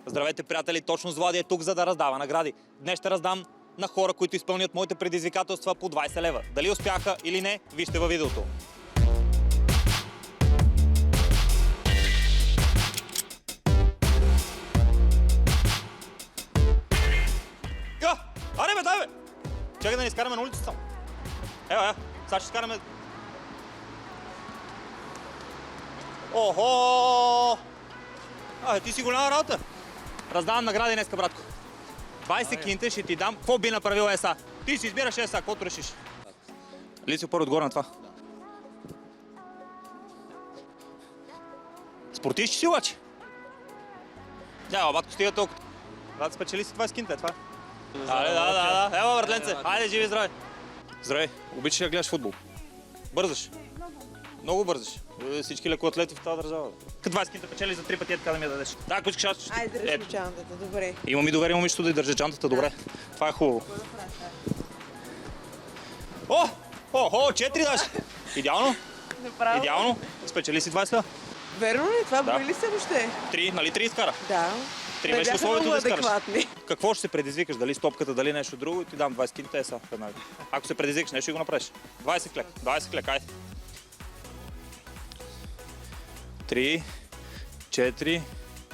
Здравейте, приятели! Точно Влади е тук, за да раздава награди. Днес ще раздам на хора, които изпълнят моите предизвикателства по 20 лева. Дали успяха или не, вижте във видеото. Аре бе, дай бе! Чакай да не изкараме на улицата само. Ева, сега ще изкараме... Охо! Ти си голяма работа. Раздавам награди днеска, братко. 20 кинта ще ти дам. Какво би направил ЕСА? Ти си избираш ЕСА, каквото решиш. Ли си опор отгоре на това? Спортист си обаче? Батко, стига толкова. Брат, спечели си 20 кинта, това. Да. Ева, братленце. Хайде, живи, здравей. Здравей. Обичаш да гледаш футбол? Бързаш? Много бързаш. Всички лекоатлети в тази държава. Като 20 кинта печели за 3 пъти, така да ми я дадеш. Да, ако искаш, аз ще... Айде, държи чантата, добре. Имам и доверие момичето да й държа чантата, добре. Това е хубаво. О, 4 даже. Идеално. Направо. Идеално. Спечели си 20 лева. Верно ли? Това Да. брои ли се въобще? 3, нали 3 изкара? Да. 3 беше условието да изкараш. адекватни. Какво ще се предизвикаш? Дали стопката, дали нещо друго и ти дам 20 кинта ЕСА веднага. Ако се предизвикаш нещо, ще го направиш. 20 клек, айде. 3, 4,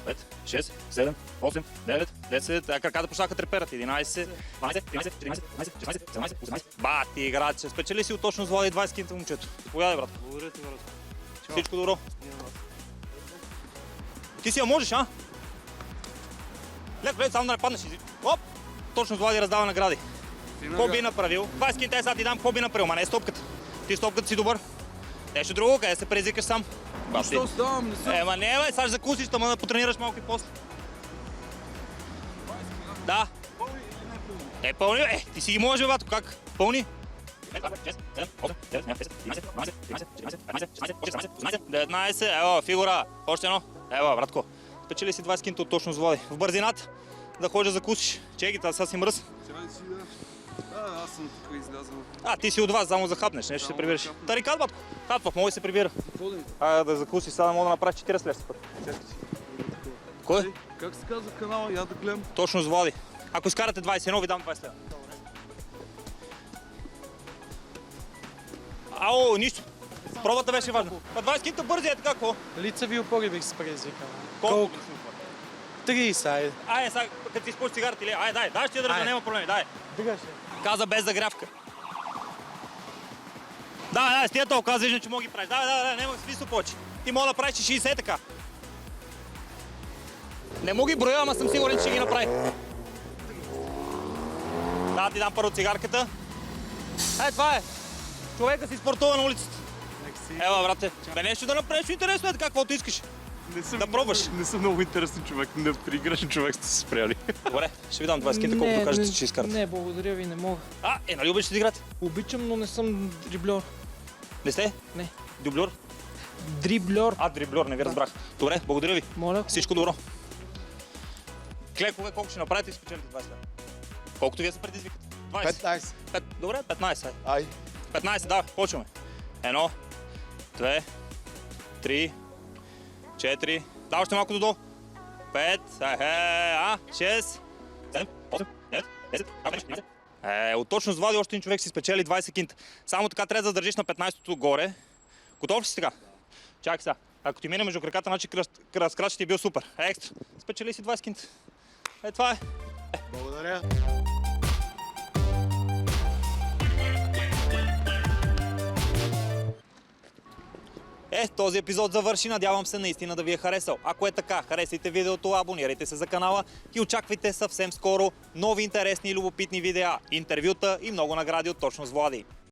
5, 6, 7, 8, 9, 10, краката почнаха треперат. 11, 12, 13, 14, 15, 16, 17, 18. Бати, играче, спечели си от точно Влади 20 кинта, момчето. Заповядай, брат. Благодаря ти, брат. Всичко добро. Ти си я можеш, а? Лек, само да не паднеш. Оп! Точно Влади раздава награди. Какво би направил? 20 кинта сега ти дам, какво би направил? Ма не е стопката. Ти стопката си добър. Нещо друго, къде се предизвикаш сам? Що ставам? Не съм. Ма не, бе, сега ще закусиш, ама да потренираш малко и после. Да. Пълни или не пълни? Пълни, ти си ги можеш, бе, батко, как? Пълни? 19, ево, фигура. Още едно. Ево, братко. Спечели си 20 кинта от точно с Влади. В бързината да ходиш да закусиш. Чеки, това сега си мръс. Чай си да. Аз съм тук излязъл. Ти си от вас, само захапнеш, нещо ще се прибираш. Тарикат, батко. Хапвах, мога да се прибира. Какво Да закусиш, сега мога да направиш 40 лева път. Кой? Как се казва канала? Я да гледам. Точно с Влади. Ако изкарате 21, ви дам 20 лева. Нищо. Пробата беше важна. 20 кинта бързи е така, какво? Лицеви опори бих се предизвикал. Колко? 30, айде. Сега, като си изпуши цигарата или... дай, ще я държа, няма проблеми, дай. Дигаш ли? Каза без загрявка. С тия толкова, виждам, че мога ги правиш. Няма смисъл повече. Ти мога да правиш 60 така. Не мога ги броя, ама съм сигурен, че ще ги направи. Ти дам първо цигарката. Това е. Човека си спортува на улицата. Ева, брате. Нещо да направиш интересно, така, каквото искаш. Да пробваш. Не съм много интересен човек. Не пригрешен човек сте се спряли. Добре, ще ви дам 20 кинта, колкото кажете, че ще изкарате. Не, благодаря ви, не мога. Нали обичате да играте? Обичам, но не съм дрибльор. Не сте? Не. Дубльор? Дрибльор. Дрибльор, не ви разбрах. Добре, благодаря ви. Моля. Всичко добро. Клекове, колко ще направите и спечелите 20 лева? Колкото вие се предизвикате. 20. 15. Добре, 15. Ай. 15, почваме. 1, 2, 3, 4, още малко додолу. 5, 6, 7, 8, 9, 10, 11. От точност Влади още един човек си спечели 20 кинта. Само така трябва да задържиш на 15-то горе. Готов ли си така? Чакай сега. Ако ти мине между краката, значи кръст ще ти е бил супер. Екстра. Спечели си 20 кинта. Това е. Благодаря. Този епизод завърши. Надявам се наистина да ви е харесал. Ако е така, харесайте видеото, абонирайте се за канала и очаквайте съвсем скоро нови интересни и любопитни видеа, интервюта и много награди от точно с Влади.